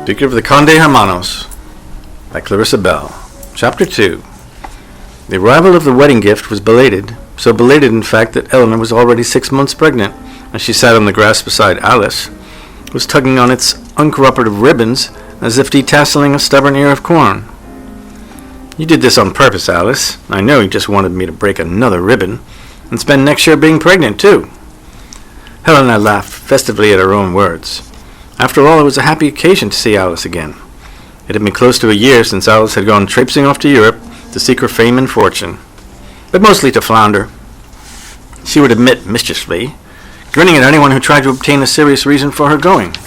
Duke of the Conde Hermanos by Clarissa Bell. Chapter 2. The arrival of the wedding gift was belated, so belated in fact that Helena was already 6 months pregnant, as she sat on the grass beside Alice, was tugging on its uncooperative ribbons as if detasseling a stubborn ear of corn. "You did this on purpose, Alice. I know you just wanted me to break another ribbon, and spend next year being pregnant, too." Helena laughed festively at her own words. After all, it was a happy occasion to see Alice again. It had been close to a year since Alice had gone traipsing off to Europe to seek her fame and fortune, but mostly to flounder. She would admit mischievously, grinning at anyone who tried to obtain a serious reason for her going.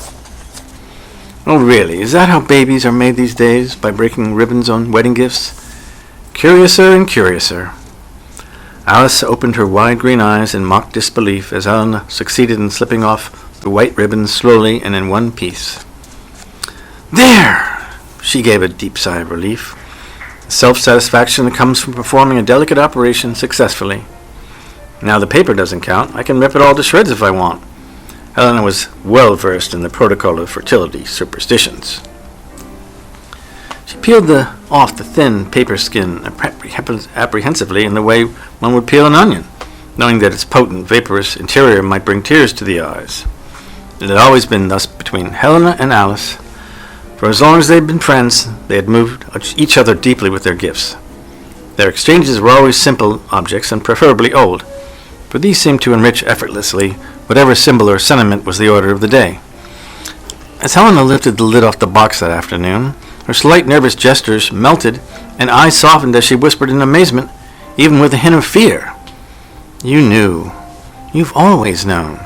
"Oh, really, is that how babies are made these days, by breaking ribbons on wedding gifts? Curiouser and curiouser." Alice opened her wide green eyes in mock disbelief as Helena succeeded in slipping off the white ribbons slowly and in one piece. "There!" She gave a deep sigh of relief. The self-satisfaction that comes from performing a delicate operation successfully. "Now the paper doesn't count. I can rip it all to shreds if I want." Helena was well versed in the protocol of fertility superstitions. She peeled off the thin paper skin apprehensively in the way one would peel an onion, knowing that its potent, vaporous interior might bring tears to the eyes. It had always been thus between Helena and Alice. For as long as they had been friends, they had moved each other deeply with their gifts. Their exchanges were always simple objects, and preferably old, for these seemed to enrich effortlessly whatever symbol or sentiment was the order of the day. As Helena lifted the lid off the box that afternoon, her slight nervous gestures melted, and eyes softened as she whispered in amazement, even with a hint of fear, "You knew. You've always known."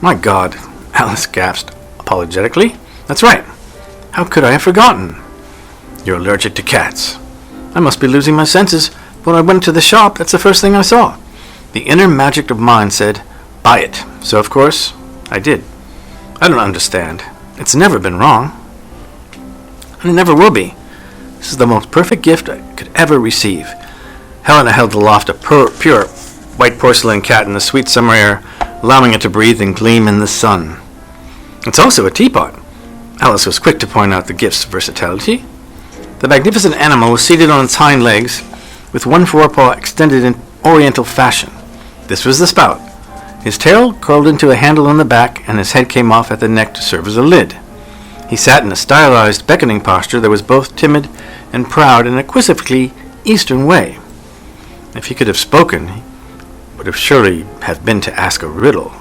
"My God," Alice gasped apologetically. "That's right. How could I have forgotten?" "You're allergic to cats." "I must be losing my senses. When I went to the shop, that's the first thing I saw. The inner magic of mine said, 'Buy it.' So, of course, I did. I don't understand. It's never been wrong. And it never will be. This is the most perfect gift I could ever receive." Helena held aloft a pure white porcelain cat in the sweet summer air, allowing it to breathe and gleam in the sun. "It's also a teapot." Alice was quick to point out the gift's versatility. The magnificent animal was seated on its hind legs, with one forepaw extended in oriental fashion. This was the spout. His tail curled into a handle on the back, and his head came off at the neck to serve as a lid. He sat in a stylized, beckoning posture that was both timid and proud in a quizzically Eastern way. If he could have spoken, he would have surely have been to ask a riddle.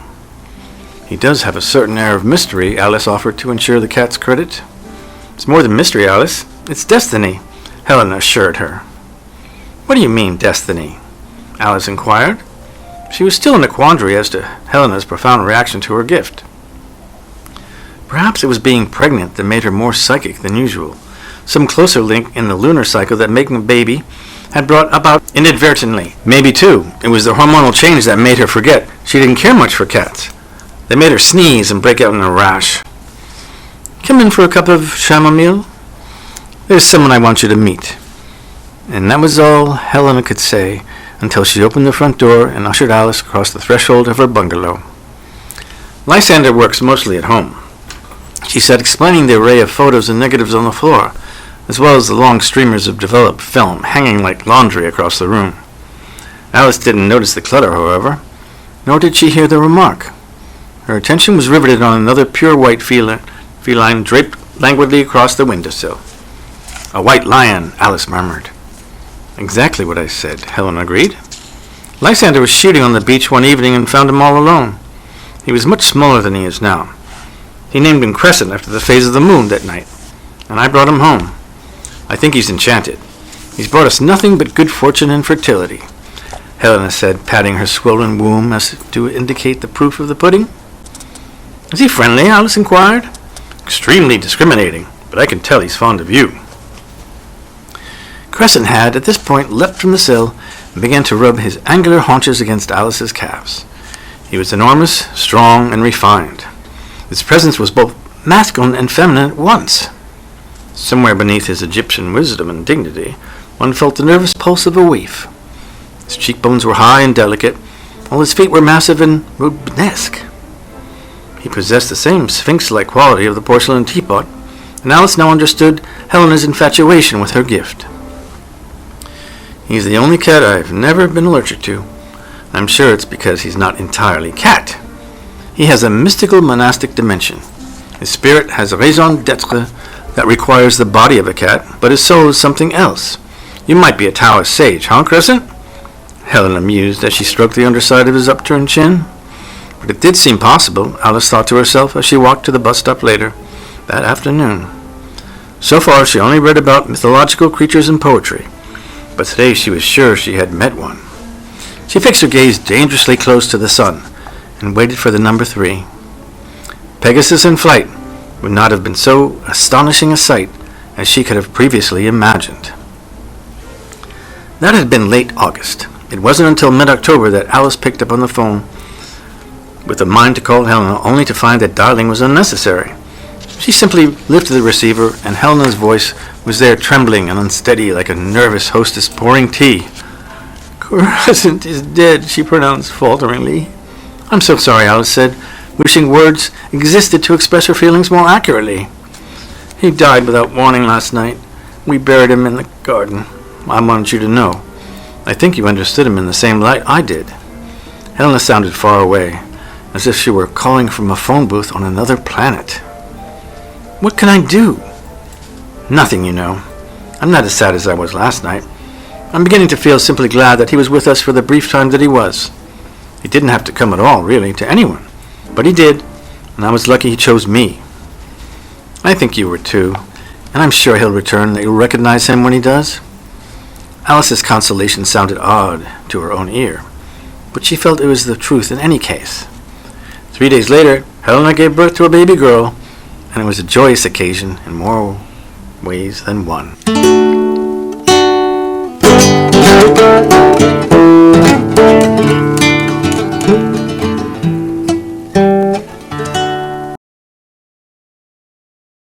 "He does have a certain air of mystery," Alice offered to ensure the cat's credit. "It's more than mystery, Alice. It's destiny," Helena assured her. "What do you mean, destiny?" Alice inquired. She was still in a quandary as to Helena's profound reaction to her gift. Perhaps it was being pregnant that made her more psychic than usual, some closer link in the lunar cycle that making a baby had brought about inadvertently. Maybe, too, it was the hormonal change that made her forget she didn't care much for cats. They made her sneeze and break out in a rash. "Come in for a cup of chamomile? There's someone I want you to meet." And that was all Helena could say until she opened the front door and ushered Alice across the threshold of her bungalow. "Lysander works mostly at home," she said, explaining the array of photos and negatives on the floor, as well as the long streamers of developed film hanging like laundry across the room. Alice didn't notice the clutter, however, nor did she hear the remark. Her attention was riveted on another pure white feline draped languidly across the windowsill. "A white lion," Alice murmured. "Exactly what I said," Helen agreed. "Lysander was shooting on the beach one evening and found him all alone. He was much smaller than he is now. He named him Crescent after the phase of the moon that night, and I brought him home. I think he's enchanted. He's brought us nothing but good fortune and fertility," Helena said, patting her swollen womb as to indicate the proof of the pudding. "Is he friendly?" Alice inquired. "Extremely discriminating, but I can tell he's fond of you." Crescent had, at this point, leapt from the sill and began to rub his angular haunches against Alice's calves. He was enormous, strong, and refined. His presence was both masculine and feminine at once. Somewhere beneath his Egyptian wisdom and dignity, one felt the nervous pulse of a waif. His cheekbones were high and delicate, while his feet were massive and Rubenesque. He possessed the same sphinx-like quality of the porcelain teapot, and Alice now understood Helena's infatuation with her gift. He's the only cat I've never been allergic to. I'm sure it's because he's not entirely cat. He has a mystical monastic dimension. His spirit has a raison d'etre that requires the body of a cat, but his soul is something else. You might be a Taoist sage, huh, Crescent? Helena mused as she stroked the underside of his upturned chin. But it did seem possible, Alice thought to herself as she walked to the bus stop later that afternoon. So far she only read about mythological creatures in poetry, but today she was sure she had met one. She fixed her gaze dangerously close to the sun and waited for the number 3. Pegasus in flight would not have been so astonishing a sight as she could have previously imagined. That had been late August. It wasn't until mid-October that Alice picked up on the phone with a mind to call Helena, only to find that dialing was unnecessary. She simply lifted the receiver, and Helena's voice was there, trembling and unsteady like a nervous hostess pouring tea. "Crescent is dead," she pronounced falteringly. "I'm so sorry," Alice said, wishing words existed to express her feelings more accurately. "He died without warning last night. We buried him in the garden. I wanted you to know. I think you understood him in the same light I did." Helena sounded far away, as if she were calling from a phone booth on another planet. "What can I do?" "Nothing, you know. I'm not as sad as I was last night. I'm beginning to feel simply glad that he was with us for the brief time that he was. He didn't have to come at all, really, to anyone. But he did, and I was lucky he chose me. I think you were too, and I'm sure he'll return and that you'll recognize him when he does." Alice's consolation sounded odd to her own ear, but she felt it was the truth in any case. 3 days later, Helena gave birth to a baby girl, and it was a joyous occasion in more ways than one.